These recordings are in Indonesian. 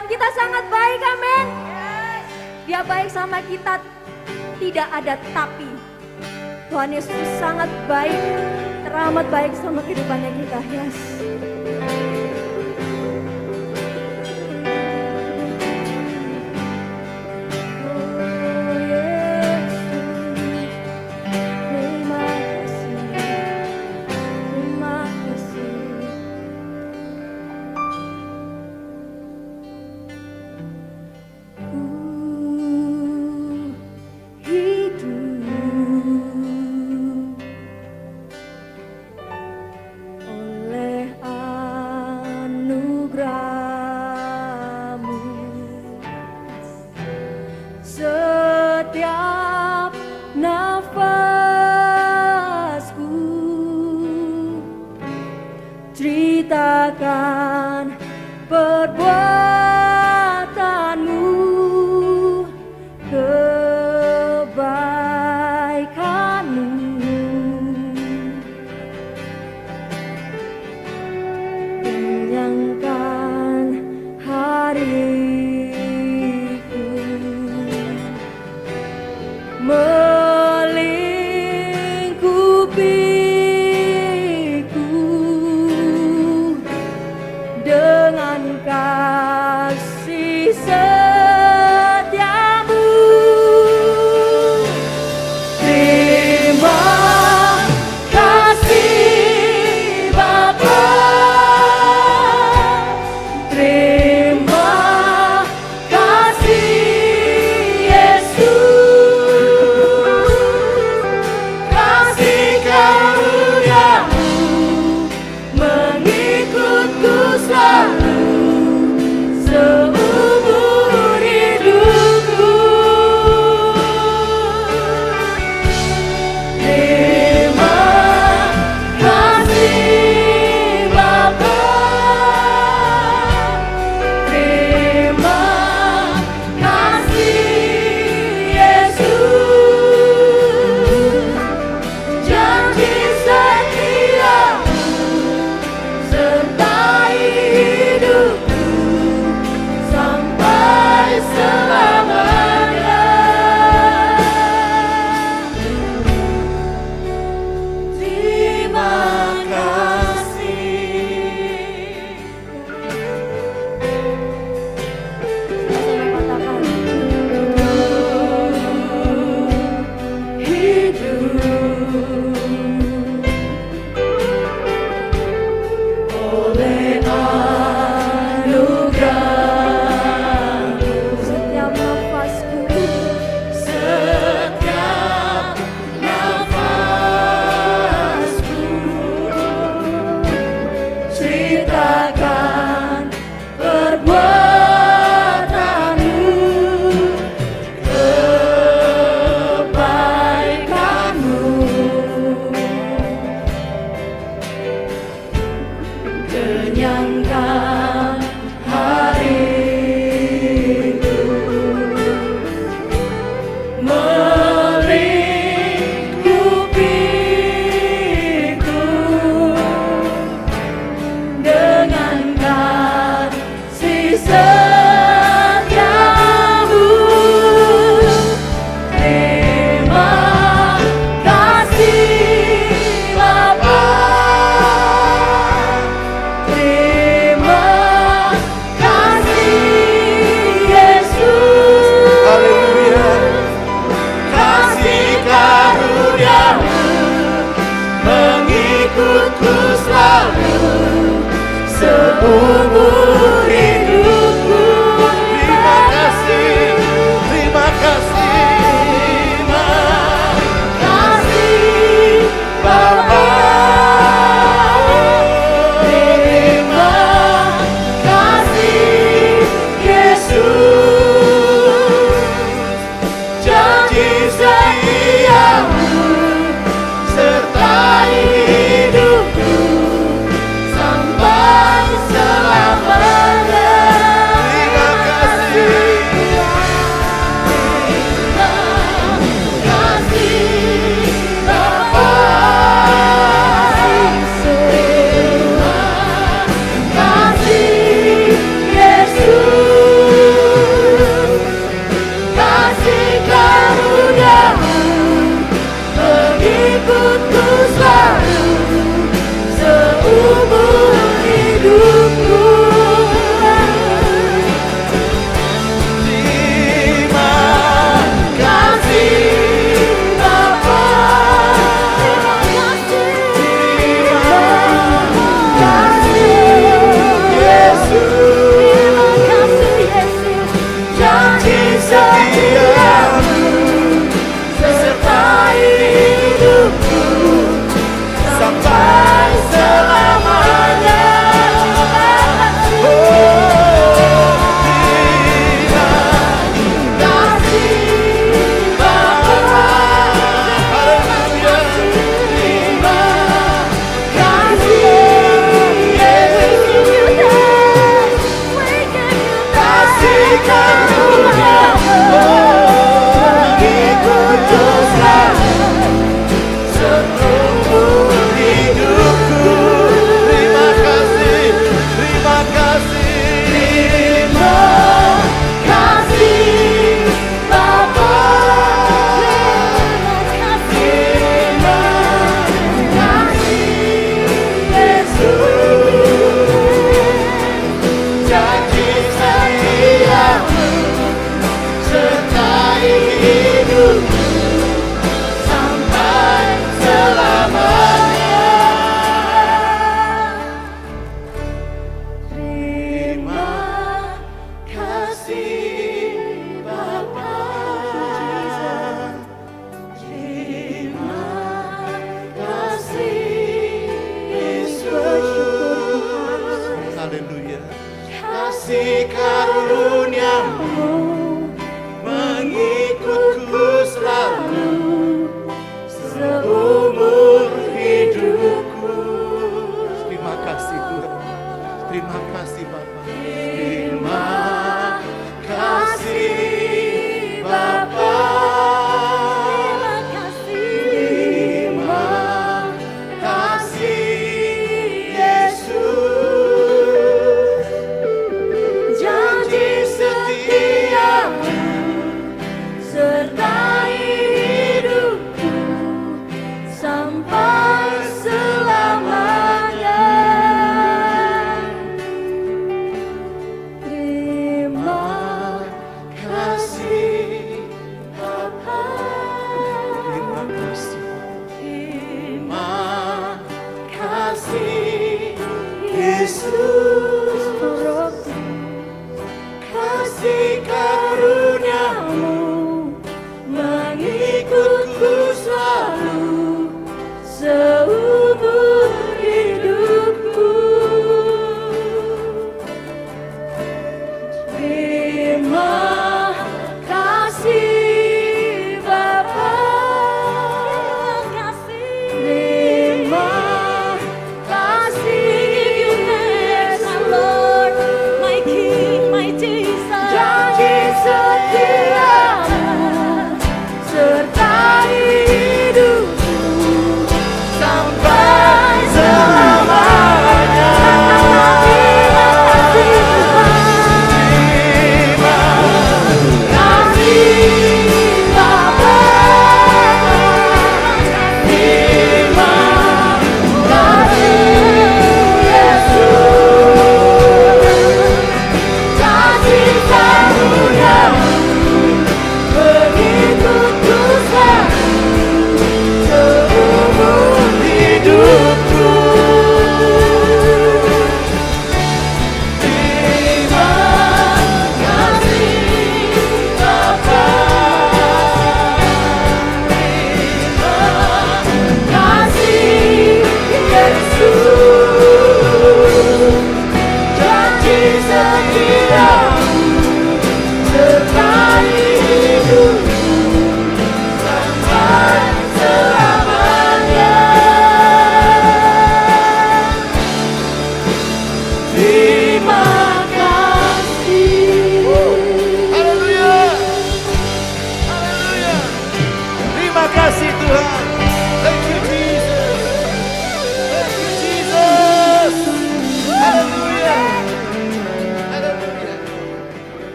Tuhan kita sangat baik, amin. Dia baik sama kita, tidak ada tapi. Tuhan Yesus sangat baik, teramat baik sama kehidupannya kita. Yes. Setiap nafasku ceritakan perbuatanmu, kebaikanmu. Kenyangkan hariku, melingkupiku dengan kasih setiamu. Terima kasih Bapa, terima kasih Yesus, kasih karunia-Mu mengikutku selalu seumur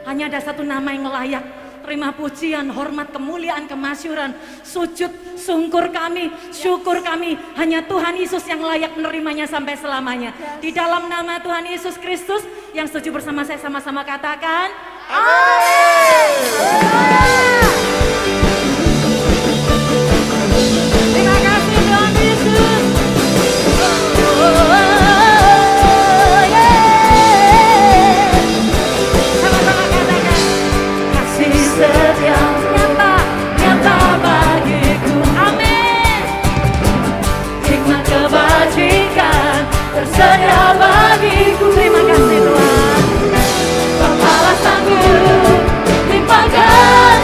Hanya ada satu nama yang layak terima pujian, hormat, kemuliaan, kemasyuran, sujud, sungkur kami, syukur kami. Hanya Tuhan Yesus yang layak menerimanya sampai selamanya. Di dalam nama Tuhan Yesus Kristus, yang setuju bersama saya sama-sama katakan, amin. Terima kasih Tuhan Yesus. Sama-sama katakan, kasih setia nyata bagiku, amin. Hikmat kebajikan tersedia bagiku. Terima kasih Tuhan. Balasanku limpahkan.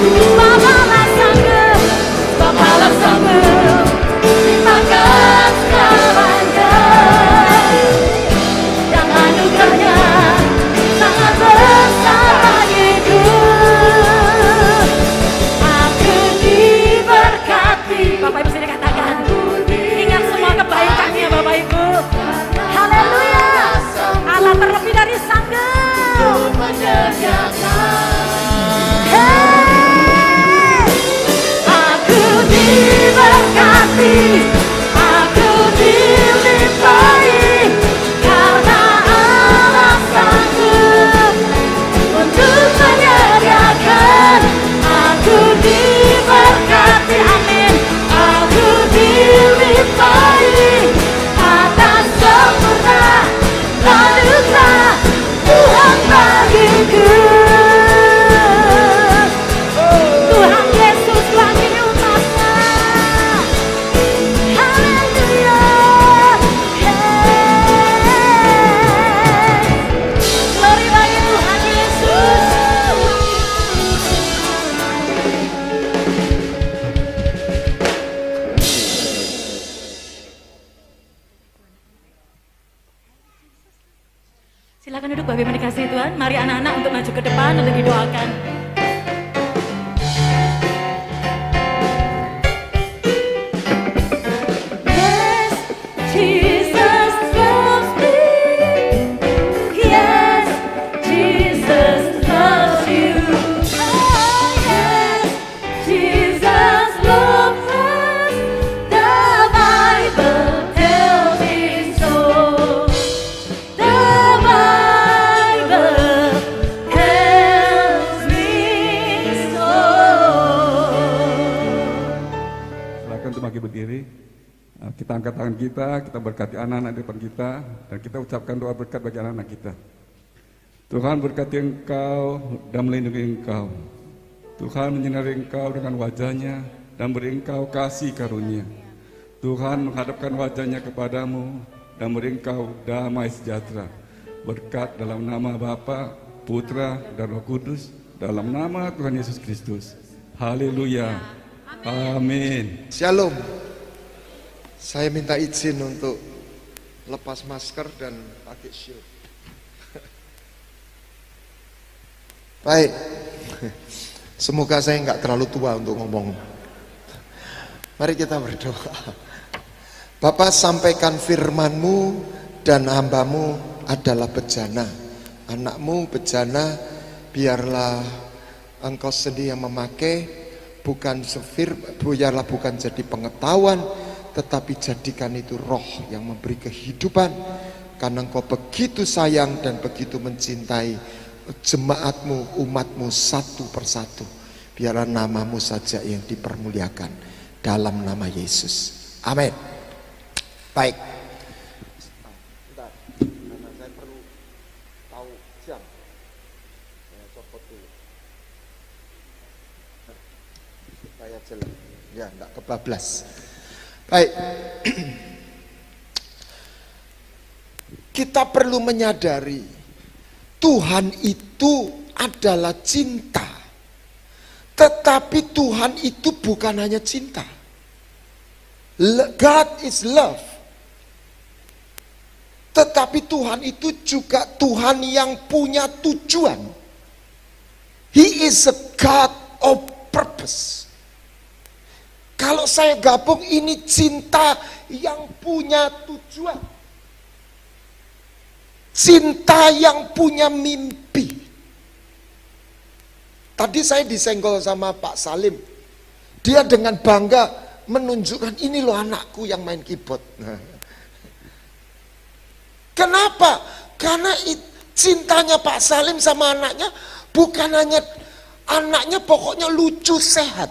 Bapalah sanggup, Bapalah sanggup limpahkan segalanya, dan anugerahnya sangat besar bagiku. Aku diberkati. Bapak Ibu sini katakan, ingat semua kebaikannya Bapak Ibu. Haleluya. Allah terlebih dari sanggup hey, aku diberkati, aku dilimpahi, karena Allah sanggup untuk menyediakan. Aku diberkati, amin. Aku dilimpahi atas sempurna anugerah Tuhan bagiku. Tuhan Yesus bagi umatnya. Haleluya. Hey. Glory bagi Tuhan Yesus. Silakan duduk Bapak Ibu dikasihi Tuhan. Mari anak-anak untuk maju ke depan untuk didoakan. Yes, Jesus loves me. Yes, Jesus loves you. Oh, yes, Jesus loves us. The Bible tells me so. The Bible tells me so. Silakan untuk bagi berdiri. Kita angkat tangan kita berkati anak-anak di depan kita, dan kita ucapkan doa berkat bagi anak-anak kita. Tuhan berkati engkau dan melindungi engkau. Tuhan menyinari engkau dengan wajahnya dan beri engkau kasih karunia. Tuhan menghadapkan wajahnya kepadamu dan beri engkau damai sejahtera. Berkat dalam nama Bapa, Putra, dan Roh Kudus, dalam nama Tuhan Yesus Kristus. Haleluya. Amin. Shalom. Saya minta izin untuk lepas masker dan pakai shield. Baik. Semoga saya nggak terlalu tua untuk ngomong. Mari kita berdoa. Bapa, sampaikan firman-Mu dan hamba-Mu adalah bejana. Anak-Mu bejana, biarlah Engkau sendiri yang memakai, biarlah bukan jadi pengetahuan, tetapi jadikan itu roh yang memberi kehidupan, karena Engkau begitu sayang dan begitu mencintai jemaat-Mu, umat-Mu satu persatu. Biarlah nama-Mu saja yang dipermuliakan dalam nama Yesus. Amin. Baik. Bentar, karena saya perlu tahu jam. Saya copot dulu. Supaya jelas. Ya, enggak kebablas. Baik. Kita perlu menyadari Tuhan itu adalah cinta. Tetapi Tuhan itu bukan hanya cinta. God is love. Tetapi Tuhan itu juga Tuhan yang punya tujuan. He is a God of purpose. Kalau saya gabung, ini cinta yang punya tujuan. Cinta yang punya mimpi. Tadi saya disenggol sama Pak Salim. Dia dengan bangga menunjukkan, ini loh anakku yang main keyboard. Kenapa? Karena cintanya Pak Salim sama anaknya bukan hanya anaknya pokoknya lucu sehat,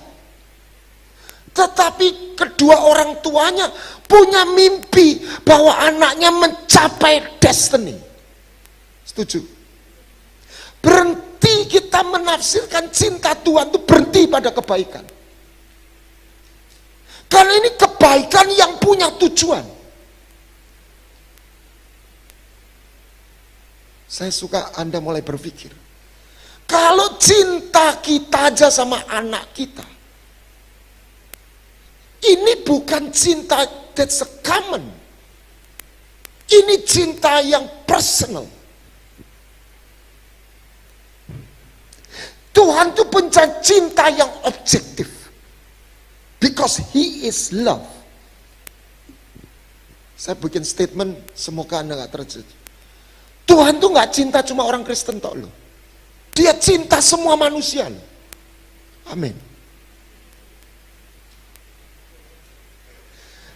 tetapi kedua orang tuanya punya mimpi bahwa anaknya mencapai destiny. Setuju? Berhenti kita menafsirkan cinta Tuhan itu berhenti pada kebaikan. Karena ini kebaikan yang punya tujuan. Saya suka Anda mulai berpikir, Kalau cinta kita aja sama anak kita, ini bukan cinta that's a common. Ini cinta yang personal. Tuhan itu punya cinta yang objektif. Because He is love. Saya bikin statement, semoga Anda gak terjadi. Tuhan tuh gak cinta cuma orang Kristen tok loh. Dia cinta semua manusia loh. Amin.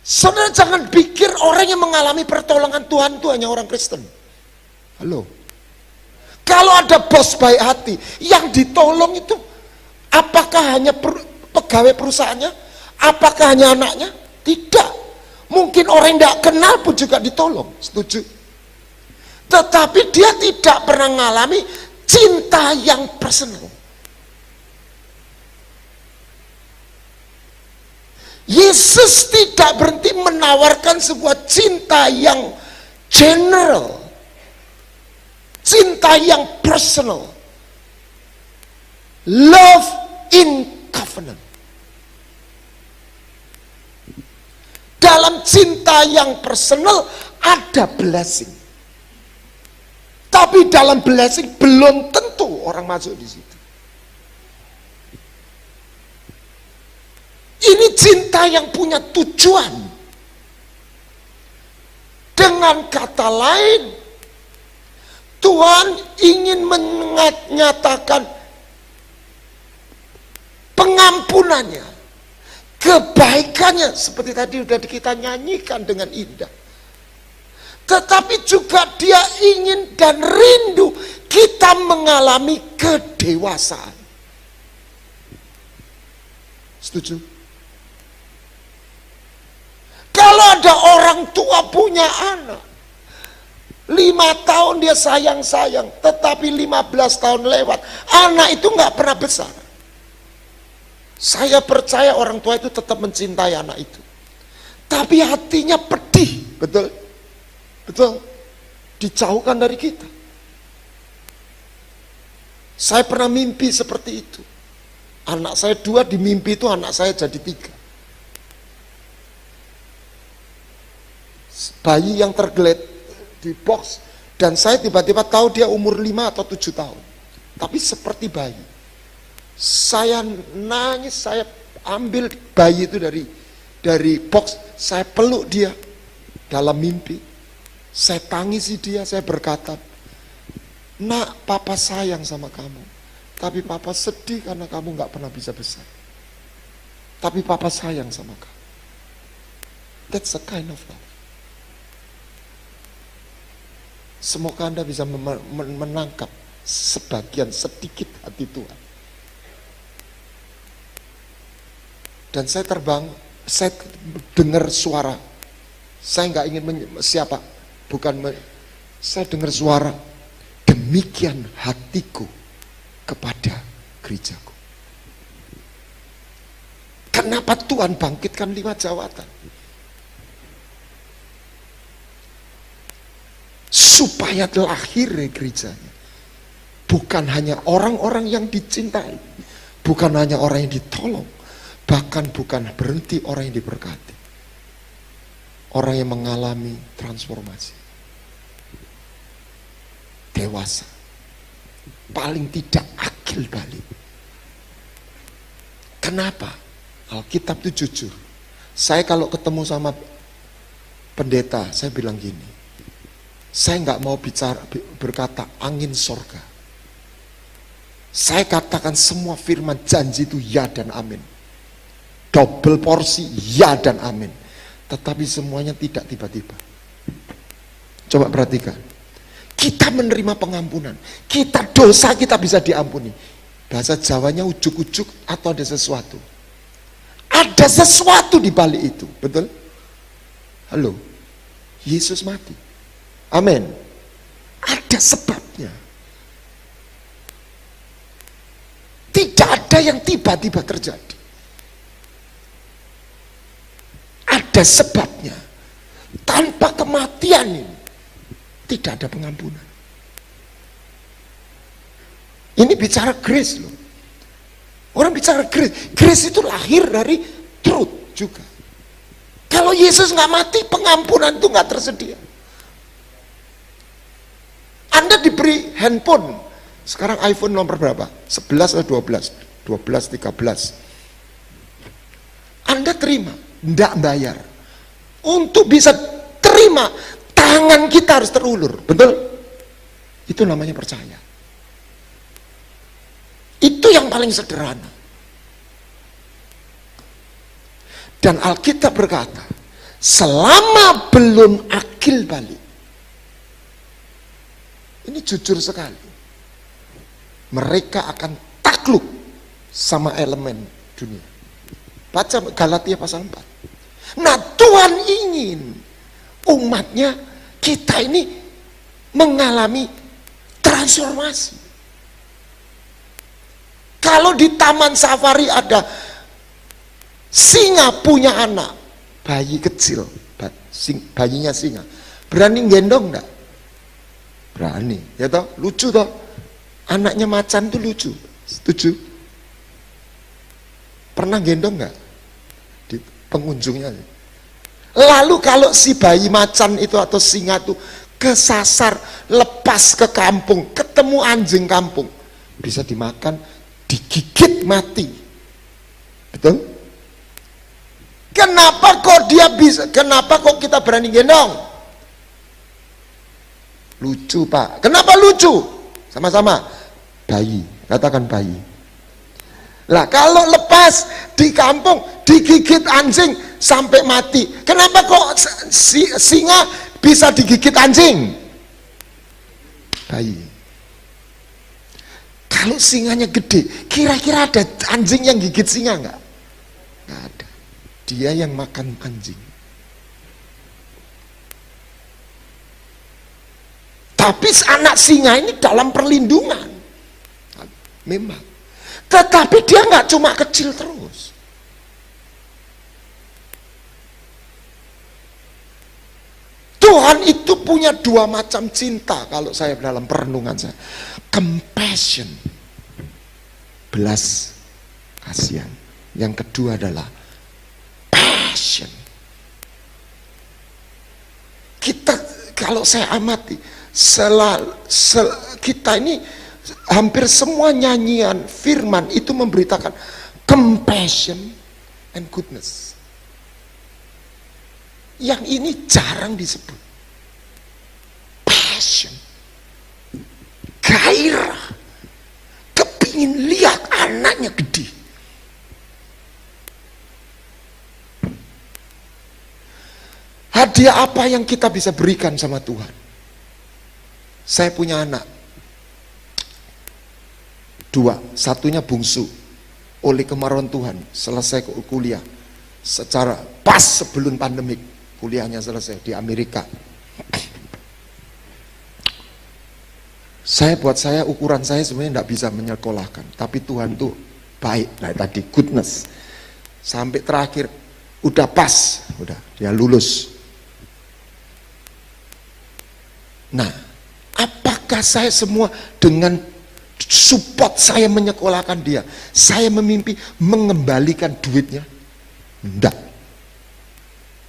Saudara jangan pikir orang yang mengalami pertolongan Tuhan itu hanya orang Kristen. Halo. Kalau ada bos baik hati, yang ditolong itu apakah hanya pegawai perusahaannya? Apakah hanya anaknya? Tidak. Mungkin orang yang tidak kenal pun juga ditolong. Setuju? Tetapi dia tidak pernah mengalami cinta yang personal. Yesus tidak berhenti menawarkan sebuah cinta yang general, cinta yang personal, love in covenant. Dalam cinta yang personal ada blessing, tapi dalam blessing belum tentu orang masuk di situ. Ini cinta yang punya tujuan. Dengan kata lain, Tuhan ingin menyatakan pengampunannya, kebaikannya, seperti tadi sudah kita nyanyikan dengan indah. Tetapi juga dia ingin dan rindu kita mengalami kedewasaan. Setuju? Kalau ada orang tua punya anak, 5 tahun dia sayang-sayang, tetapi 15 tahun lewat, anak itu nggak pernah besar. Saya percaya orang tua itu tetap mencintai anak itu, tapi hatinya pedih, betul? Betul? Dijauhkan dari kita. Saya pernah mimpi seperti itu. Anak saya 2, di mimpi itu anak saya jadi 3. Bayi yang tergeletak di box, dan saya tiba-tiba tahu dia umur 5 atau 7 tahun, tapi seperti bayi. Saya nangis, saya ambil bayi itu dari box, saya peluk dia dalam mimpi, saya tangisi dia, saya berkata, "Nak, papa sayang sama kamu, tapi papa sedih karena kamu gak pernah bisa besar. Tapi papa sayang sama kamu." That's a kind of love. Semoga Anda bisa menangkap sebagian sedikit hati Tuhan. Dan saya terbang, saya dengar suara. Saya nggak ingin siapa, saya dengar suara. Demikian hatiku kepada gerejaku. Kenapa Tuhan bangkitkan 5 jawatan? Supaya lahir gerejanya. Bukan hanya orang-orang yang dicintai, bukan hanya orang yang ditolong, bahkan bukan berhenti orang yang diberkati. Orang yang mengalami transformasi. Dewasa. Paling tidak akil balik. Kenapa? Alkitab itu jujur. Saya kalau ketemu sama pendeta, saya bilang gini, saya nggak mau berkata angin sorga. Saya katakan semua firman janji itu ya dan amin. Double porsi ya dan amin. Tetapi semuanya tidak tiba-tiba. Coba perhatikan. Kita menerima pengampunan. Dosa kita bisa diampuni. Bahasa Jawanya ujuk-ujuk atau ada sesuatu. Ada sesuatu di balik itu. Betul? Halo? Yesus mati. Amin. Ada sebabnya. Tidak ada yang tiba-tiba terjadi. Ada sebabnya. Tanpa kematian ini tidak ada pengampunan. Ini bicara grace loh. Orang bicara grace. Grace itu lahir dari truth juga. Kalau Yesus nggak mati, pengampunan itu nggak tersedia. Anda diberi handphone. Sekarang iPhone nomor berapa? 11 atau 12? 12, 13. Anda terima, tidak bayar. Untuk bisa terima, tangan kita harus terulur. Betul? Itu namanya percaya. Itu yang paling sederhana. Dan Alkitab berkata, selama belum akil balik, ini jujur sekali, mereka akan takluk sama elemen dunia. Baca Galatia pasal 4. Nah, Tuhan ingin umatnya, kita ini mengalami transformasi. Kalau di taman safari ada singa punya anak, bayi kecil, bayinya singa, berani gendong enggak? Berani, ya toh, lucu toh. Anaknya macan tuh lucu, setuju? Pernah gendong enggak? Di pengunjungnya. Lalu kalau si bayi macan itu atau singa tuh kesasar, lepas ke kampung, ketemu anjing kampung, bisa dimakan, digigit mati. Betul? Kenapa kok dia bisa? Kenapa kok kita berani gendong? Lucu Pak. Kenapa lucu? Sama-sama bayi, katakan bayi. Lah kalau lepas di kampung digigit anjing sampai mati, kenapa kok singa bisa digigit anjing? Bayi. Kalau singanya gede, kira-kira ada anjing yang gigit singa enggak? Enggak ada. Dia yang makan anjing. Tapi anak singa ini dalam perlindungan. Memang. Tetapi dia nggak cuma kecil terus. Tuhan itu punya dua macam cinta kalau saya dalam perenungan saya. Compassion, belas kasihan. Yang kedua adalah passion. Kita kalau saya amati, kita ini hampir semua nyanyian firman itu memberitakan compassion and goodness. Yang ini jarang disebut. Passion, gairah, kepingin lihat anaknya gede. Hadiah apa yang kita bisa berikan sama Tuhan? Saya punya anak dua, satunya bungsu, oleh kemarahan Tuhan selesai kuliah secara pas sebelum pandemik, kuliahnya selesai di Amerika. Buat saya ukuran saya sebenarnya tidak bisa menyekolahkan, tapi Tuhan tuh baik. Nah tadi goodness, sampai terakhir udah pas, udah dia lulus. Nah, apakah saya semua dengan support saya menyekolahkan dia, saya memimpi mengembalikan duitnya? Enggak.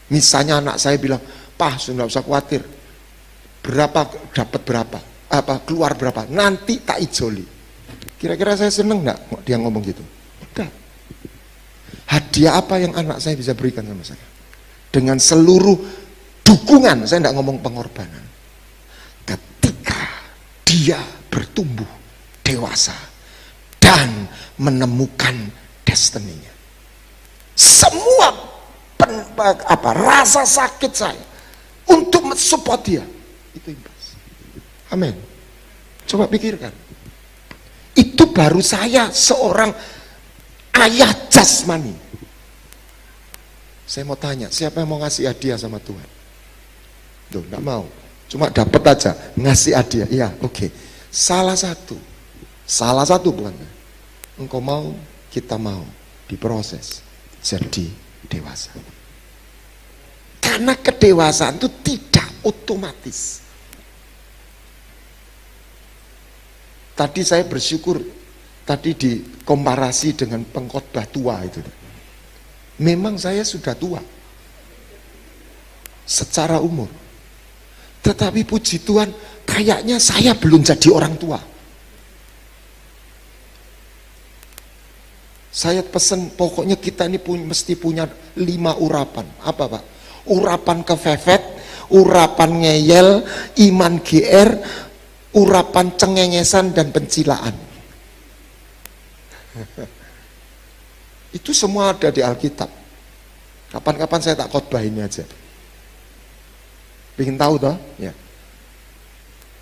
Misalnya anak saya bilang, "Pak, sudah usah khawatir, berapa dapat berapa, keluar berapa, nanti tak ijoli." Kira-kira saya seneng enggak dia ngomong gitu? Enggak. Hadiah apa yang anak saya bisa berikan sama saya? Dengan seluruh dukungan, saya enggak ngomong pengorbanan. Ketika dia bertumbuh dewasa dan menemukan destininya, semua rasa sakit saya untuk mensupport dia itu imbas. Amin. Coba pikirkan, itu baru saya seorang ayah jasmani. Saya mau tanya, siapa yang mau ngasih hadiah sama Tuhan? Tuh, enggak mau, cuma dapat aja ngasih hadiah. Iya, oke. Salah satu bukan? Engkau mau, kita mau diproses jadi dewasa. Karena kedewasaan itu tidak otomatis. Tadi saya bersyukur, tadi dikomparasi dengan pengkhotbah tua itu. Memang saya sudah tua secara umur, tetapi puji Tuhan kayaknya saya belum jadi orang tua. Saya pesen, pokoknya kita ini mesti punya 5 urapan. Apa Pak? Urapan kefefet, urapan ngeyel, iman GR, urapan cengengesan dan pencilaan. Itu semua ada di Alkitab. Kapan-kapan saya tak khotbah ini aja. Pengen tahu toh? Ya.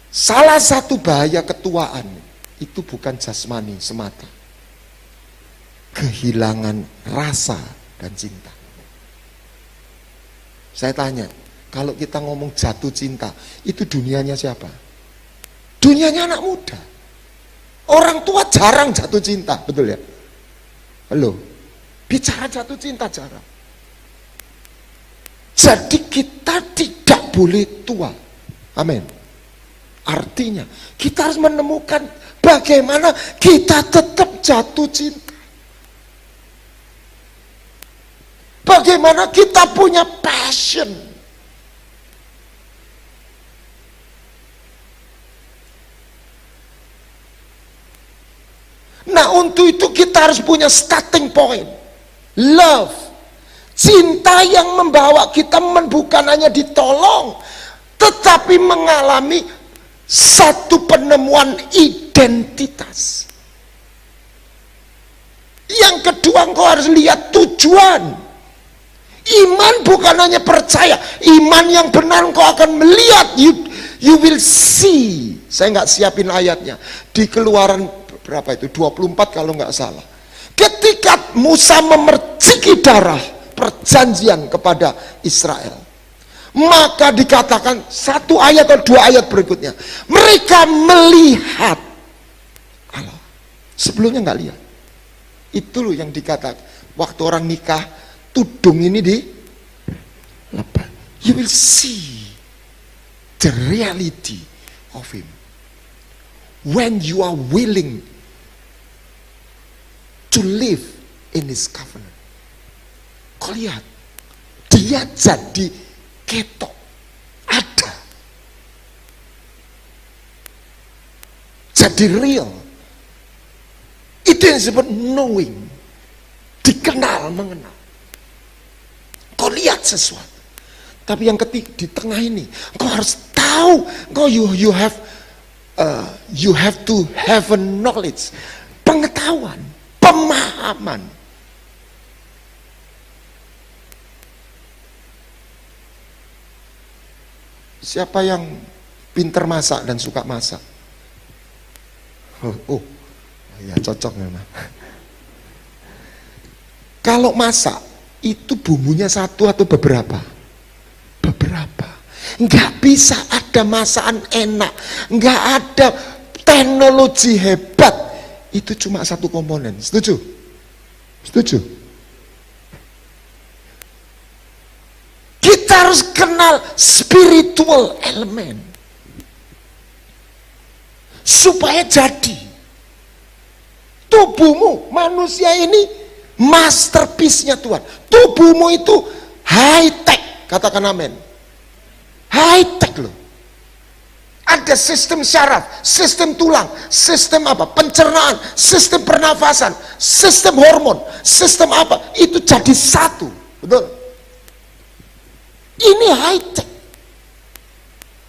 Salah satu bahaya ketuaan itu bukan jasmani semata. Kehilangan rasa dan cinta. Saya tanya, kalau kita ngomong jatuh cinta, itu dunianya siapa? Dunianya anak muda. Orang tua jarang jatuh cinta, betul ya? Halo, bicara jatuh cinta jarang. Jadi kita tidak boleh tua. Amin. Artinya kita harus menemukan bagaimana kita tetap jatuh cinta. Bagaimana kita punya passion. Nah, untuk itu kita harus punya starting point. Love. Cinta yang membawa kita bukan hanya ditolong, tetapi mengalami satu penemuan identitas. Yang kedua, engkau harus lihat tujuan. Iman bukan hanya percaya, iman yang benar engkau akan melihat, you will see. Saya nggak siapin ayatnya di Keluaran berapa itu, 24 kalau nggak salah. Ketika Musa memerciki darah perjanjian kepada Israel, maka dikatakan 1 ayat atau 2 ayat berikutnya, mereka melihat Allah. Sebelumnya nggak lihat. Itu loh yang dikatakan waktu orang nikah, tudung ini dilepas. You will see the reality of him when you are willing to live in his covenant. Kau lihat, dia jadi ketok, ada, jadi real. Itu yang disebut knowing, dikenal, mengenal. Kau lihat sesuatu. Tapi yang ketiga, di tengah ini kau harus tahu, kau you have to have a knowledge, pengetahuan, pemahaman. Siapa yang pintar masak dan suka masak? Oh ya, cocok memang. Kalau masak itu bumbunya satu atau beberapa? Beberapa. Nggak bisa ada masakan enak, nggak ada teknologi hebat. Itu cuma satu komponen. Setuju? Setuju? Kita harus kenal spiritual elemen supaya jadi. Tubuhmu, manusia ini masterpiece-nya Tuhan. Tubuhmu itu high tech, katakan amin. High tech loh. Ada sistem syaraf, sistem tulang, sistem apa? Pencernaan, sistem pernafasan, sistem hormon, sistem apa? Itu jadi satu. Betul? Ini high tech.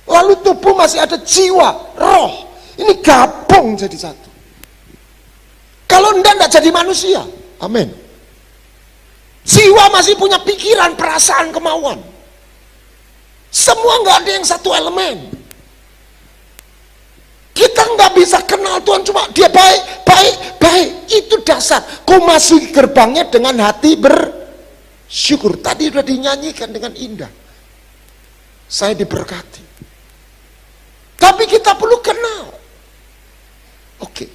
Lalu tubuh masih ada jiwa, roh. Ini gabung jadi satu. Kalau enggak jadi manusia. Amin. Jiwa masih punya pikiran, perasaan, kemauan. Semua nggak ada yang satu elemen. Kita nggak bisa kenal Tuhan cuma dia baik, baik, baik. Itu dasar. Kau masuk gerbangnya dengan hati bersyukur. Tadi sudah dinyanyikan dengan indah. Saya diberkati. Tapi kita perlu kenal. Oke.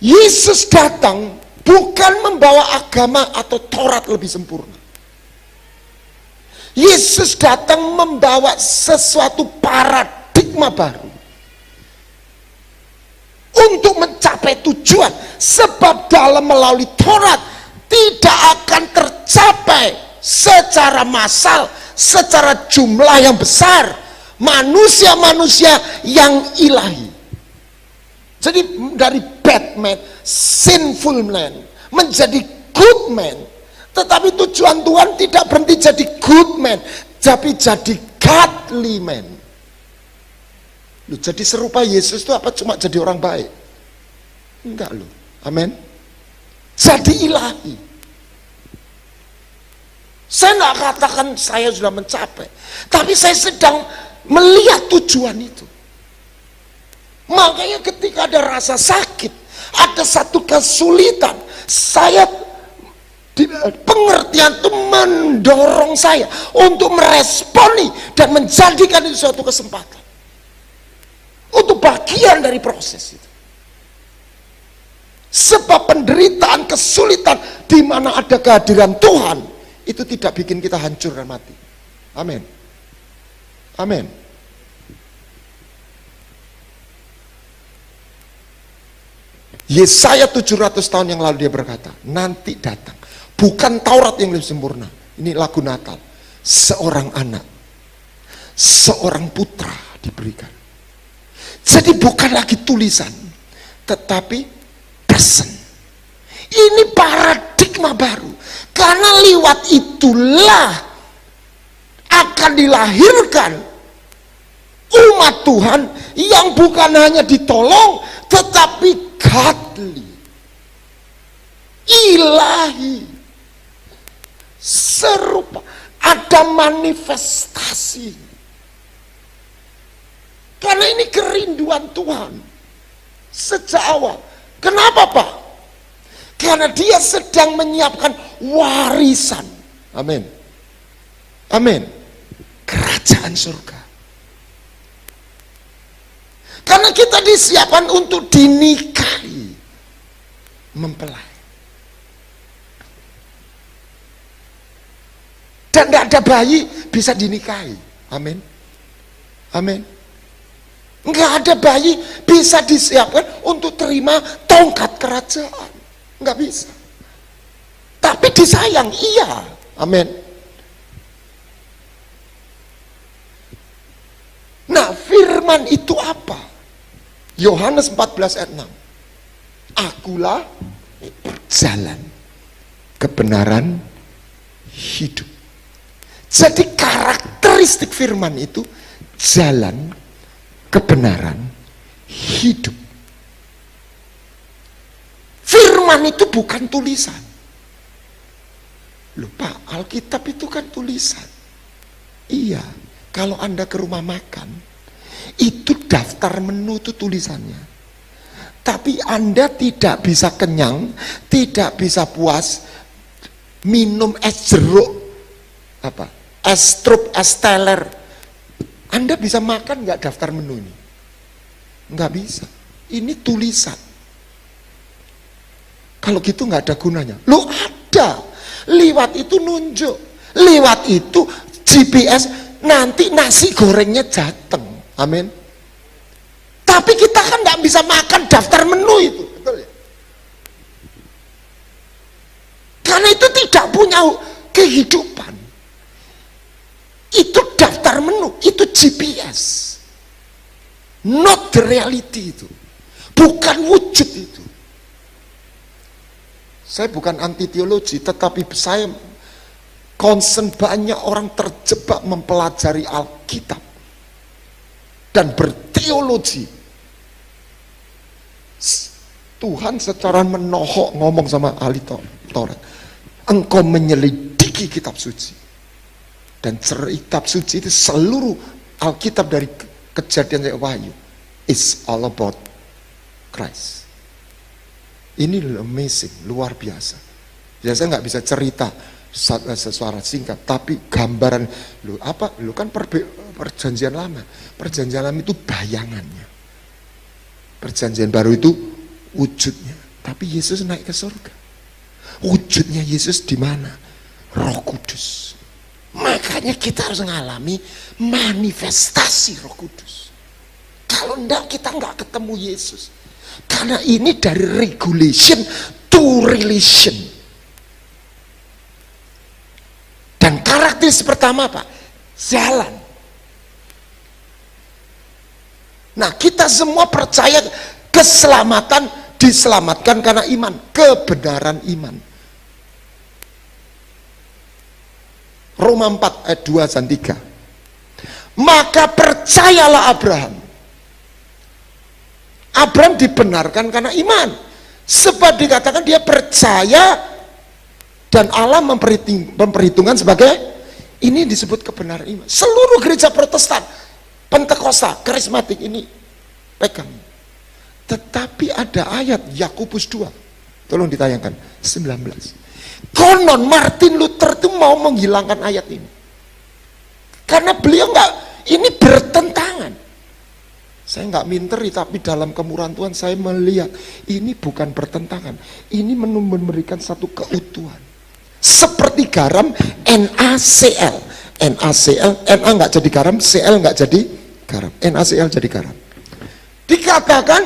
Yesus datang bukan membawa agama atau Taurat lebih sempurna. Yesus datang membawa sesuatu paradigma baru. tujuan. Sebab dalam melalui Taurat tidak akan tercapai secara massal, secara jumlah yang besar, manusia-manusia yang ilahi. Jadi dari bad man, sinful man, menjadi good man. Tetapi tujuan Tuhan tidak berhenti jadi good man, tapi jadi godly man. Loh, jadi serupa Yesus itu apa cuma jadi orang baik? Enggak loh. Amin. Jadi ilahi. Saya enggak katakan saya sudah mencapai, tapi saya sedang melihat tujuan itu. Makanya ketika ada rasa sakit, ada satu kesulitan, saya pengertian itu mendorong saya untuk meresponi dan menjadikan itu suatu kesempatan untuk bagian dari proses itu. Sebab penderitaan, kesulitan di mana ada kehadiran Tuhan itu tidak bikin kita hancur dan mati. Amin. Amin. Yesaya 700 tahun yang lalu dia berkata, nanti datang, bukan Taurat yang lebih sempurna, ini lagu Natal, seorang anak, seorang putra diberikan. Jadi bukan lagi tulisan, tetapi person. Ini paradigma baru, karena lewat itulah akan dilahirkan umat Tuhan yang bukan hanya ditolong, tetapi godly, ilahi, serupa, ada manifestasi. Karena ini kerinduan Tuhan sejak awal. Kenapa Pak? Karena dia sedang menyiapkan warisan. Amin. Amin. Kerajaan surga. Karena kita disiapkan untuk dinikahi, mempelai. Dan tidak ada bayi bisa dinikahi. Amin. Amin. Enggak ada bayi bisa disiapkan untuk terima tongkat kerajaan. Enggak bisa. Tapi disayang, iya. Amin. Nah, firman itu apa? Yohanes 14 ayat 6. Akulah jalan, kebenaran, hidup. Jadi karakteristik firman itu jalan, kebenaran, hidup. Firman itu bukan tulisan. Loh Pak, Alkitab itu kan tulisan. Iya, kalau Anda ke rumah makan, itu daftar menu itu tulisannya. Tapi Anda tidak bisa kenyang, tidak bisa puas, minum es jeruk, es truk, es teler. Anda bisa makan nggak daftar menu ini? Nggak bisa. Ini tulisan. Kalau gitu nggak ada gunanya. Loh ada. Liwat itu nunjuk. Liwat itu GPS, nanti nasi gorengnya datang. Amin. Tapi kita kan nggak bisa makan daftar menu itu, betul ya? Karena itu tidak punya kehidupan. Itu daftar menu, itu GPS. Not the reality itu. Bukan wujud itu. Saya bukan anti teologi, tetapi saya concern banyak orang terjebak mempelajari Alkitab dan berteologi. Tuhan secara menohok ngomong sama ahli Taurat, engkau menyelidiki kitab suci. Dan kitab suci itu seluruh Alkitab dari Kejadian sampai Wahyu is all about Christ. Ini amazing, luar biasa. Ya saya nggak bisa cerita sesuara singkat, tapi gambaran lu kan perjanjian lama. Perjanjian lama itu bayangannya. Perjanjian baru itu wujudnya. Tapi Yesus naik ke surga. Wujudnya Yesus di mana? Roh Kudus. Makanya kita harus mengalami manifestasi Roh Kudus. Kalau enggak, kita enggak ketemu Yesus. Karena ini dari regulation to relation. Dan karakteristik pertama apa? Jalan. Nah, kita semua percaya keselamatan diselamatkan karena iman, kebenaran iman. Roma 4 ayat 2 dan 3. Maka percayalah Abraham. Abraham dibenarkan karena iman. Sebab dikatakan dia percaya dan Allah memperhitungkan sebagai, ini disebut kebenaran iman. Seluruh gereja Protestan, Pentakosta, karismatik ini pegang. Tetapi ada ayat Yakobus 2. Tolong ditayangkan 19. Konon Martin Luther itu mau menghilangkan ayat ini. Karena beliau ini bertentangan. Saya nggak minteri, tapi dalam kemurahan Tuhan saya melihat ini bukan bertentangan. Ini memberikan satu keutuhan. Seperti garam NaCl. NaCl, Na nggak jadi garam, Cl nggak jadi garam. NaCl jadi garam. Dikatakan,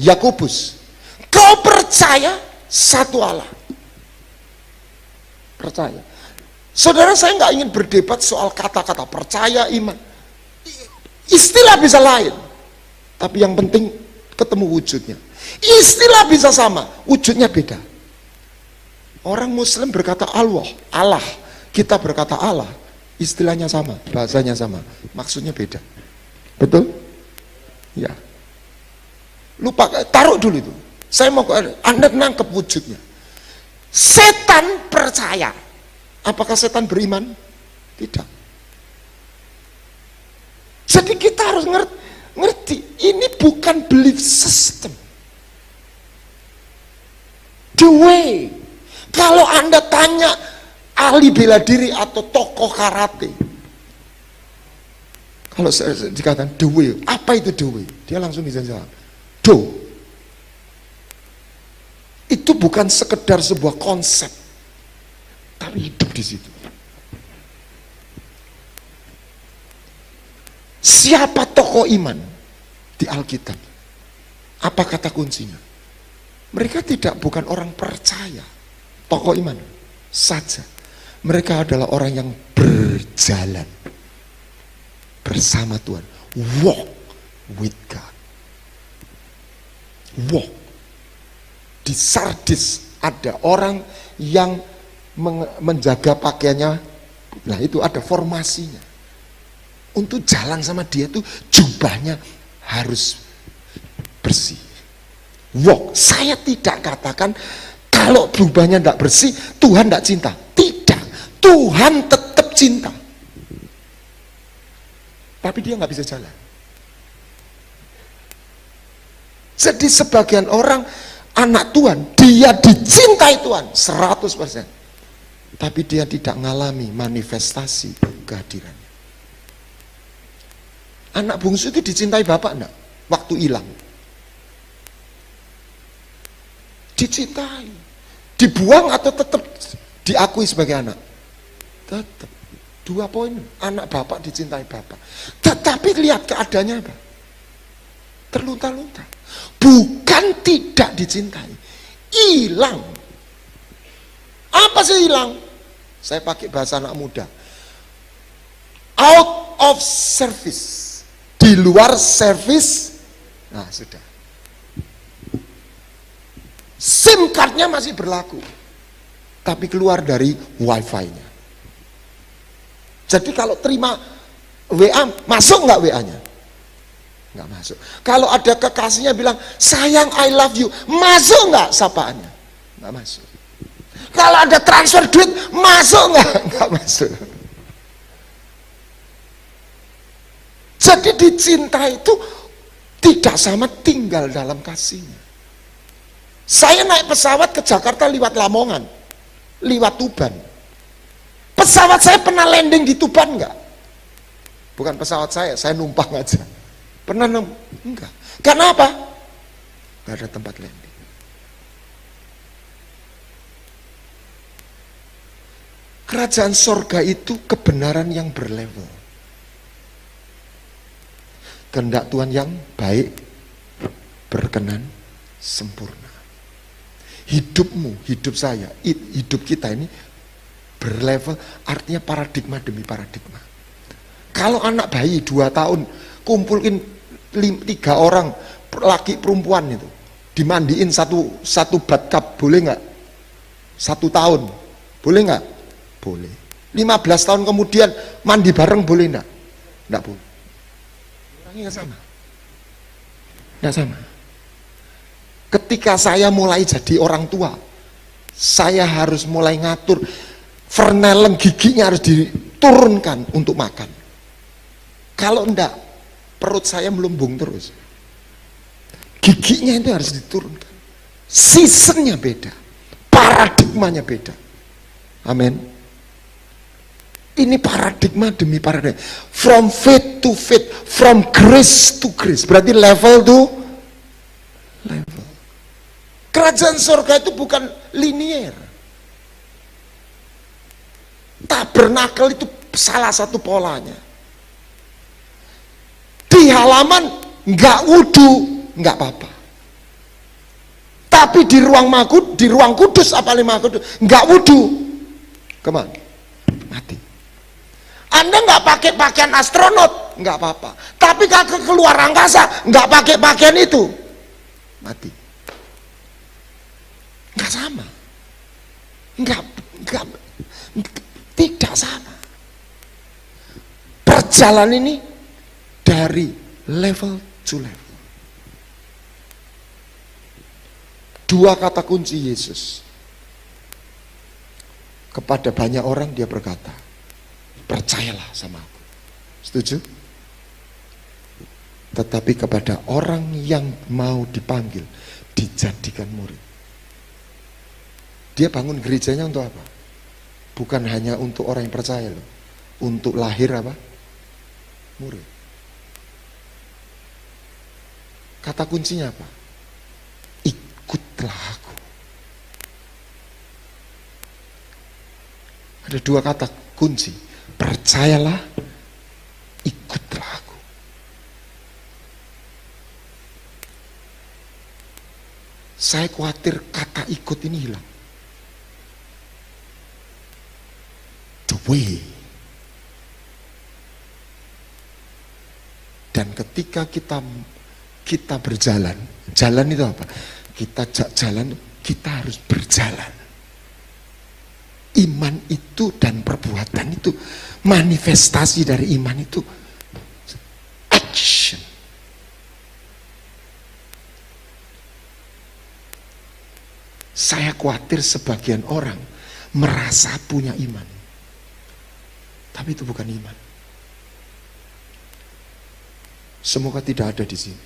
Yakobus, kau percaya satu Allah. Percaya. Saudara, saya nggak ingin berdebat soal kata-kata percaya, iman. Istilah bisa lain, tapi yang penting ketemu wujudnya. Istilah bisa sama, wujudnya beda. Orang Muslim berkata Allah, kita berkata Allah, istilahnya sama, bahasanya sama, maksudnya beda. Betul? Ya. Lupa, taruh dulu itu. Saya mau Anda nangkep wujudnya. Setan percaya. Apakah setan beriman? Tidak. Jadi kita harus ngerti, ini bukan belief system. The way. Kalau Anda tanya ahli bela diri atau tokoh karate, kalau saya dikatakan the way, apa itu the way? Dia langsung bisa jawab, do. Itu bukan sekedar sebuah konsep, tapi hidup di situ. Siapa tokoh iman di Alkitab? Apa kata kuncinya? Mereka bukan orang percaya, tokoh iman saja. Mereka adalah orang yang berjalan bersama Tuhan. Walk with God. Walk. Di Sardis ada orang yang menjaga pakaiannya. Nah, itu ada formasinya. Untuk jalan sama dia tuh jubahnya harus bersih. Walk. Saya tidak katakan kalau jubahnya tidak bersih Tuhan tidak cinta. Tidak. Tuhan tetap cinta. Tapi dia nggak bisa jalan. Jadi sebagian orang anak Tuhan, dia dicintai Tuhan 100%. Tapi dia tidak mengalami manifestasi kehadirannya. Anak bungsu itu dicintai bapak enggak? Waktu hilang. Dicintai. Dibuang atau tetap diakui sebagai anak? Tetap. 2 poin. Anak bapak dicintai bapak. Tetapi lihat keadaannya apa? Terlunta-lunta. Bukan tidak dicintai. Hilang. Apa sih hilang? Saya pakai bahasa anak muda. Out of service. Di luar service, nah sudah. SIM cardnya masih berlaku, tapi keluar dari wifi-nya. Jadi kalau terima WA, masuk nggak WA-nya? Nggak masuk. Kalau ada kekasihnya bilang, sayang I love you, masuk nggak sapaannya? Nggak masuk. Kalau ada transfer duit, masuk nggak? Nggak masuk. Jadi dicinta itu tidak sama tinggal dalam kasihnya. Saya naik pesawat ke Jakarta lewat Lamongan, lewat Tuban. Pesawat saya pernah landing di Tuban enggak? Bukan pesawat saya numpang aja. Pernah enggak? Karena apa? Enggak ada tempat landing. Kerajaan sorga itu kebenaran yang berlevel. Kehendak Tuhan yang baik, berkenan sempurna. Hidupmu, hidup saya, hidup kita ini berlevel, artinya paradigma demi paradigma. Kalau anak bayi 2 tahun kumpulin 3 orang laki perempuan itu, dimandiin satu bathtub, boleh nggak? 1 tahun boleh nggak? Boleh. 15 tahun kemudian mandi bareng boleh nggak? Nggak boleh. Orangnya nggak sama. Nggak sama. Ketika saya mulai jadi orang tua, saya harus mulai ngatur vernelen giginya harus diturunkan untuk makan. Kalau enggak, perut saya melambung terus. Giginya itu harus diturunkan. Seasonnya beda, paradigmanya beda. Amin. Ini paradigma demi paradigma. From faith to faith, from grace to grace. Berarti level to level. Kerajaan surga itu bukan linier. Tabernakel itu salah satu polanya. Di halaman nggak wudu, nggak apa-apa. Tapi di ruang kudus apa lima kudus nggak wudu, kemana? Mati. Anda nggak pakai pakaian astronot, nggak apa-apa. Tapi kalau keluar angkasa nggak pakai pakaian itu, mati. Nggak sama, tidak sama. Perjalanan ini dari level to level. 2 kata kunci Yesus kepada banyak orang, dia berkata, percayalah sama aku. Setuju? Tetapi kepada orang yang mau dipanggil, dijadikan murid. Dia bangun gerejanya untuk apa? Bukan hanya untuk orang yang percaya loh. Untuk lahir apa? Murid. Kata kuncinya apa? Ikutlah aku. Ada 2 kata kunci. Percayalah, ikutlah aku. Saya khawatir kata ikut ini hilang. The way. Dan ketika kita berjalan, jalan itu apa? Kita jalan, kita harus berjalan. Iman itu dan perbuatan itu, manifestasi dari iman itu action. Saya khawatir sebagian orang merasa punya iman, tapi itu bukan iman. Semoga tidak ada di sini.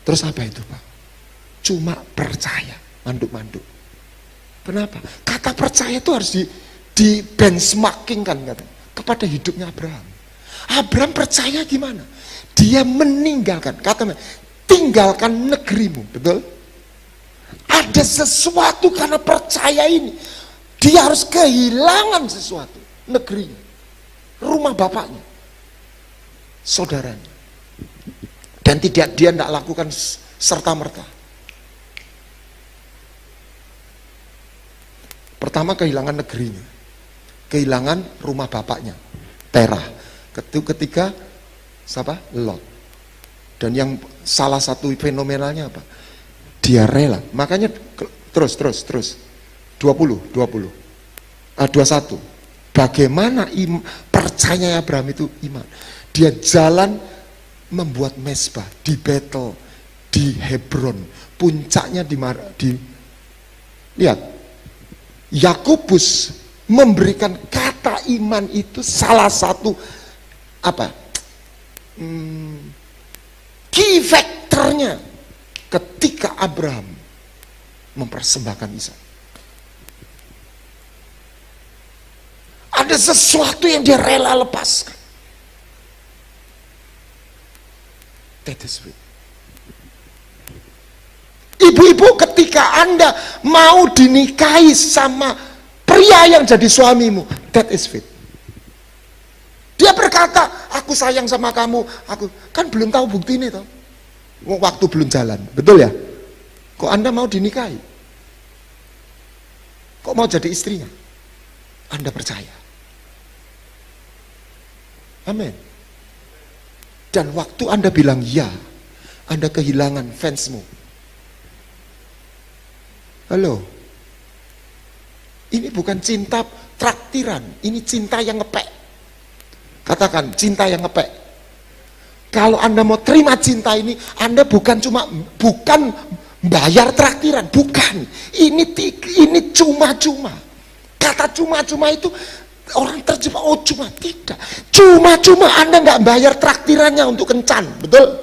Terus apa itu, Pak? Cuma percaya, manduk-manduk. Kenapa? Kata percaya itu harus di benchmarking kan kepada hidupnya Abraham. Abraham percaya gimana? Dia meninggalkan, kata tinggalkan negerimu, betul? Ada sesuatu karena percaya ini. Dia harus kehilangan sesuatu, negerinya, rumah bapaknya, saudaranya. Dan dia tidak lakukan serta-merta. Pertama kehilangan negerinya, kehilangan rumah bapaknya, Terah. Ketiga siapa? Lot. Dan yang salah satu fenomenalnya apa? Dia rela. Makanya terus 21. Bagaimana percaya Abraham itu iman? Dia jalan membuat mezbah di Betel, di Hebron, puncaknya lihat, Yakobus memberikan kata iman itu salah satu apa? Key factornya ketika Abraham mempersembahkan Ishak. Ada sesuatu yang dia rela lepaskan. That is it. Ibu-ibu, ketika Anda mau dinikahi sama pria yang jadi suamimu, that is fit. Dia berkata, aku sayang sama kamu, aku kan belum tahu bukti ini toh. Waktu belum jalan, betul ya? Kok Anda mau dinikahi? Kok mau jadi istrinya? Anda percaya? Amin. Dan waktu Anda bilang ya, Anda kehilangan fansmu. Halo? Ini bukan cinta traktiran, ini cinta yang ngepek. Katakan, cinta yang ngepek. Kalau Anda mau terima cinta ini, Anda bukan bayar traktiran, bukan. Ini cuma-cuma. Kata cuma-cuma itu orang terjebak, oh cuma, tidak. Cuma-cuma Anda nggak bayar traktirannya untuk kencan, betul?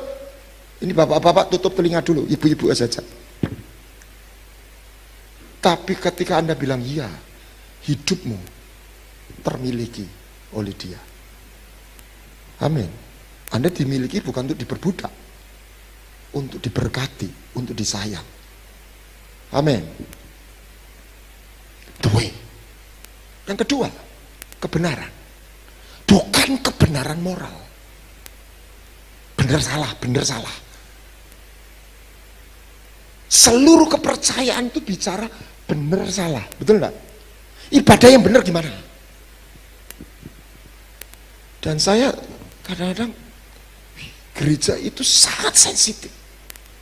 Ini bapak-bapak tutup telinga dulu, ibu-ibu saja. Tapi ketika Anda bilang iya, hidupmu termiliki oleh dia. Amin. Anda dimiliki bukan untuk diperbudak, untuk diberkati, untuk disayang. Amin. The way. Yang kedua, kebenaran. Bukan kebenaran moral. Benar salah. Seluruh kepercayaan itu bicara benar salah, betul enggak? Ibadah yang benar gimana? Dan saya kadang-kadang gereja itu sangat sensitif,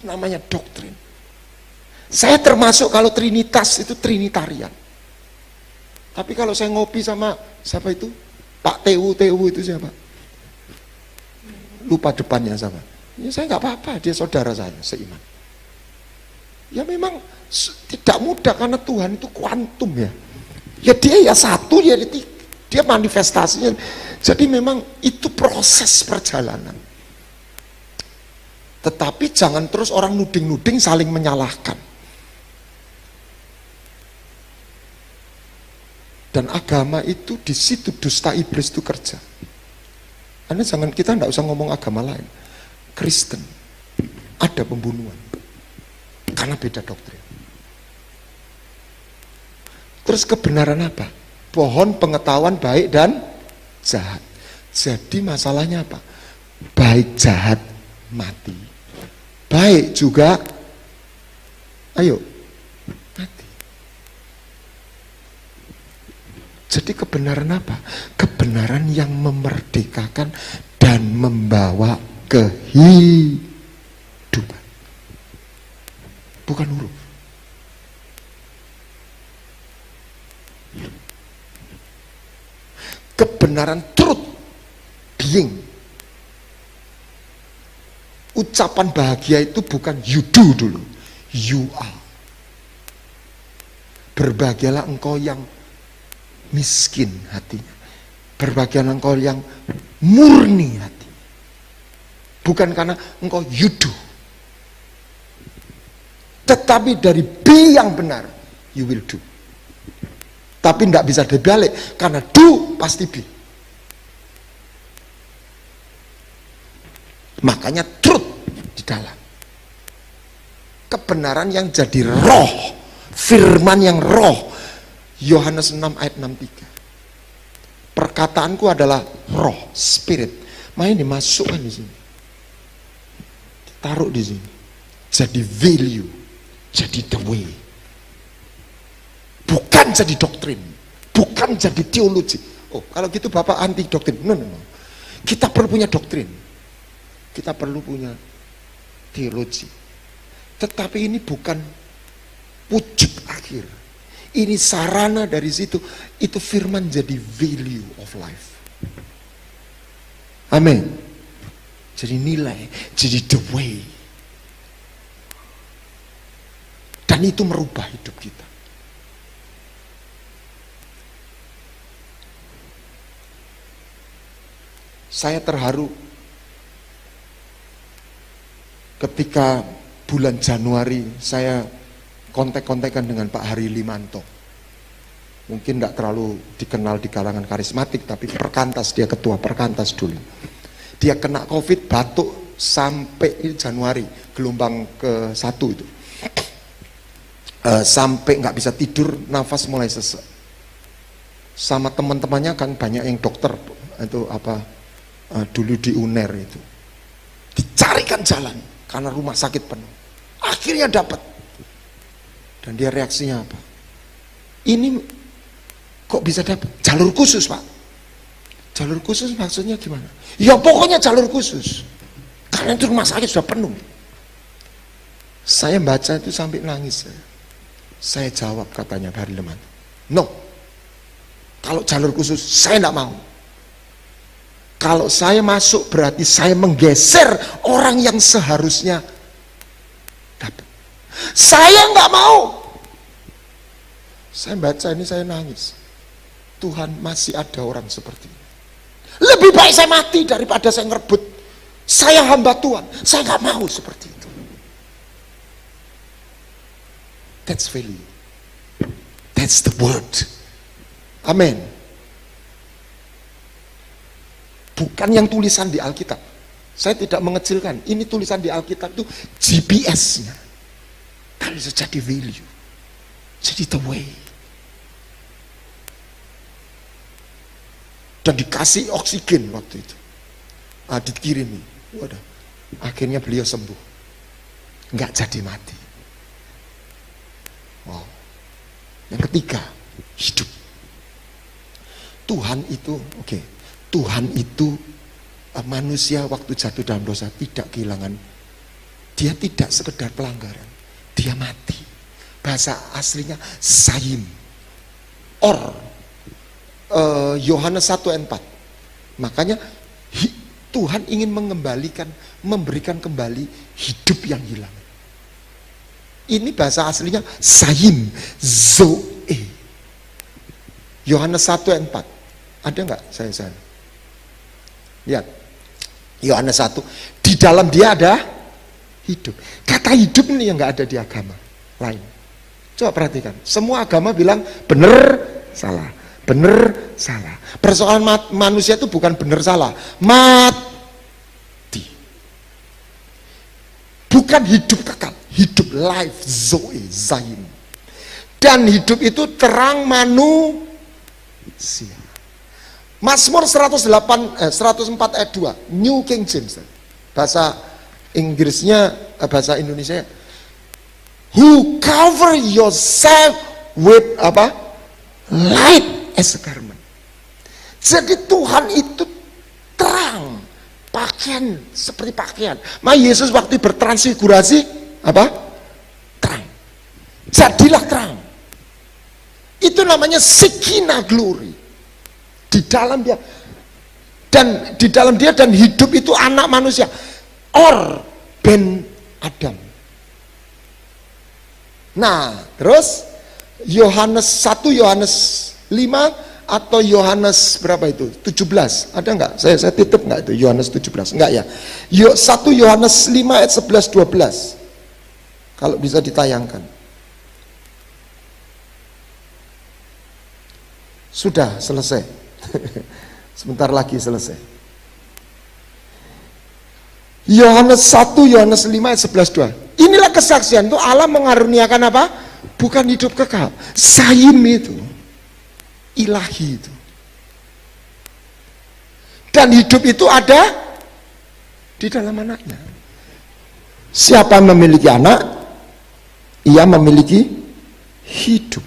namanya doktrin. Saya termasuk kalau Trinitas itu Trinitarian. Tapi kalau saya ngopi sama siapa itu, Pak TU itu siapa? Lupa depannya sama. Ya saya nggak apa-apa, dia saudara saya seiman. Ya memang tidak mudah karena Tuhan itu kuantum ya. Ya dia ya satu, dia manifestasinya. Jadi memang itu proses perjalanan. Tetapi jangan terus orang nuding-nuding saling menyalahkan. Dan agama itu di situ dusta iblis itu kerja. Kita enggak usah ngomong agama lain. Kristen ada pembunuhan karena beda doktrin. Terus kebenaran apa? Pohon pengetahuan baik dan jahat. Jadi masalahnya apa? Baik jahat mati. Baik juga ayo mati. Jadi kebenaran apa? Kebenaran yang memerdekakan dan membawa kehidupan. Bukan huruf. Kebenaran truth being. Ucapan bahagia itu bukan you do dulu, you are. Berbahagialah engkau yang miskin hatinya, berbahagialah engkau yang murni hati. Bukan karena engkau you do, tetapi dari be yang benar you will do. Tapi tidak bisa dibalik karena do pasti be. Makanya truth di dalam kebenaran yang jadi roh, firman yang roh. Yohanes 6 ayat 63. Perkataanku adalah roh, spirit. Makanya dimasukkan di sini, taruh di sini, jadi value, jadi the way. Bukan jadi doktrin, bukan jadi teologi. Oh, kalau gitu Bapak anti doktrin. No. Kita perlu punya doktrin. Kita perlu punya teologi. Tetapi ini bukan wujud akhir. Ini sarana dari situ. Itu firman jadi value of life. Amin. Jadi nilai, jadi the way. Dan itu merubah hidup kita. Saya terharu ketika bulan Januari saya kontak-kontakan dengan Pak Hari Limanto. Mungkin tidak terlalu dikenal di kalangan karismatik, tapi perkantas, dia ketua perkantas dulu. Dia kena COVID, batuk sampai Januari, gelombang ke-1 itu. Sampai nggak bisa tidur, nafas mulai sesek. Sama teman-temannya kan banyak yang dokter, itu apa, dulu di UNER itu. Dicarikan jalan karena rumah sakit penuh. Akhirnya dapat. Dan dia reaksinya apa? Ini kok bisa dapat? Jalur khusus, Pak. Jalur khusus maksudnya gimana? Ya pokoknya jalur khusus. Karena itu rumah sakit sudah penuh. Saya baca itu sampai nangis. Saya jawab katanya Pak Harleman, no. Kalau jalur khusus saya tidak mau. Kalau saya masuk berarti saya menggeser orang yang seharusnya dapat. Saya nggak mau. Saya baca ini saya nangis. Tuhan, masih ada orang seperti ini. Lebih baik saya mati daripada saya ngerebut. Saya hamba Tuhan. Saya nggak mau seperti itu. That's value. That's the word. Amin. Bukan yang tulisan di Alkitab. Saya tidak mengecilkan. Ini tulisan di Alkitab itu GPS-nya. Kan bisa jadi value. Jadi the way. Dan dikasih oksigen waktu itu. Dikirimi. Waduh. Akhirnya beliau sembuh. Nggak jadi mati. Wow. Yang ketiga, hidup. Tuhan itu, Tuhan itu manusia waktu jatuh dalam dosa tidak kehilangan. Dia tidak sekedar pelanggaran. Dia mati. Bahasa aslinya sayim. Yohanes 1 ayat 4. Makanya Tuhan ingin memberikan kembali hidup yang hilang. Ini bahasa aslinya sayim, zoe. Yohanes 1 ayat 4. Ada nggak saya? Lihat. Yohanes 1. Di dalam dia ada hidup. Kata hidup ini yang nggak ada di agama lain. Coba perhatikan. Semua agama bilang benar, salah. Benar, salah. Persoalan manusia itu bukan benar, salah. Mati. Bukan hidup kekal. Hidup life, zoe, zaim. Dan hidup itu terang manusia. Mazmur 104 ayat 2, New King James. Bahasa Inggrisnya, bahasa Indonesia. Who cover yourself with apa? Light as a garment. Jadi Tuhan itu terang, pakaian seperti pakaian. Maka Yesus waktu bertransfigurasi apa? Terang. Jadilah terang. Itu namanya Shekinah glory. Di dalam dia dan hidup itu anak manusia. Ben Adam. Nah, terus Yohanes 1 Yohanes 5 atau Yohanes berapa itu? 17. Ada enggak? Saya titip enggak itu Yohanes 17? Enggak ya. 1 Yohanes 5 ayat 11 12. Kalau bisa ditayangkan. Sudah selesai. Sebentar lagi selesai. Yohanes 1 Yohanes 5 ayat 11 2. Inilah kesaksian itu Allah mengaruniakan apa? Bukan hidup kekal. Sayim itu. Ilahi itu. Dan hidup itu ada di dalam anaknya. Siapa yang memiliki anak, ia memiliki hidup.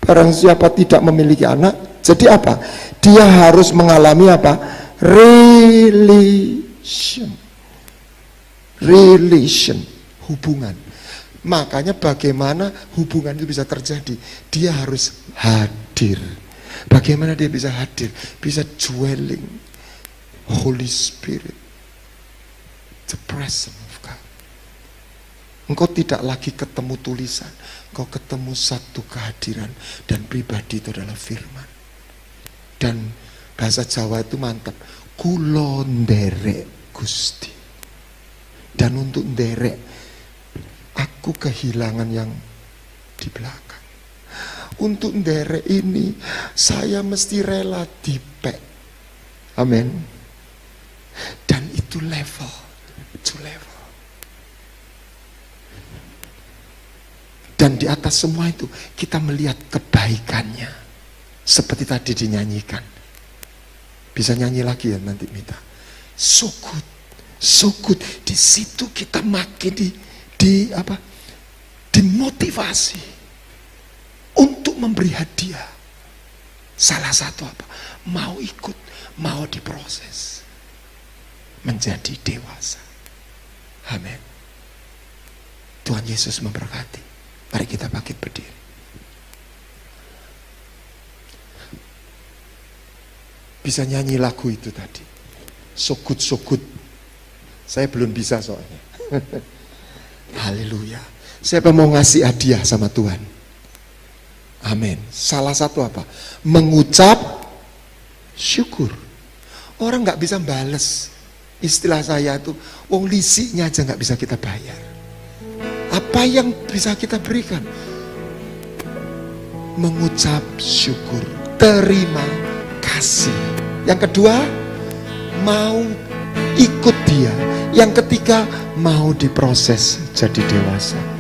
Barang siapa tidak memiliki anak, jadi apa? Dia harus mengalami apa? Relation, hubungan. Makanya bagaimana hubungan itu bisa terjadi? Dia harus hadir. Bagaimana dia bisa hadir? Bisa dwelling Holy Spirit, the presence of God. Engkau tidak lagi ketemu tulisan, engkau ketemu satu kehadiran, dan pribadi itu adalah firman. Dan bahasa Jawa itu mantap, kulo nderek Gusti. Dan untuk nderek, aku kehilangan yang di belakang. Untuk nderek ini, saya mesti rela dipek. Amin. Dan itu level to level. Dan di atas semua itu, kita melihat kebaikannya. Seperti tadi dinyanyikan. Bisa nyanyi lagi ya nanti Mita. So good, so good. Di situ kita makin dimotivasi untuk memberi hadiah. Salah satu apa? Mau ikut, mau diproses menjadi dewasa. Amin. Tuhan Yesus memberkati. Mari kita bangkit berdiri. Bisa nyanyi lagu itu tadi. So good, so good. Saya belum bisa soalnya. Haleluya. Siapa mau ngasih hadiah sama Tuhan? Amin. Salah satu apa? Mengucap syukur. Orang gak bisa bales. Istilah saya itu, wong lisiknya aja gak bisa kita bayar. Apa yang bisa kita berikan? Mengucap syukur, terima kasih. Yang kedua, mau ikut dia. Yang ketiga, mau diproses jadi dewasa.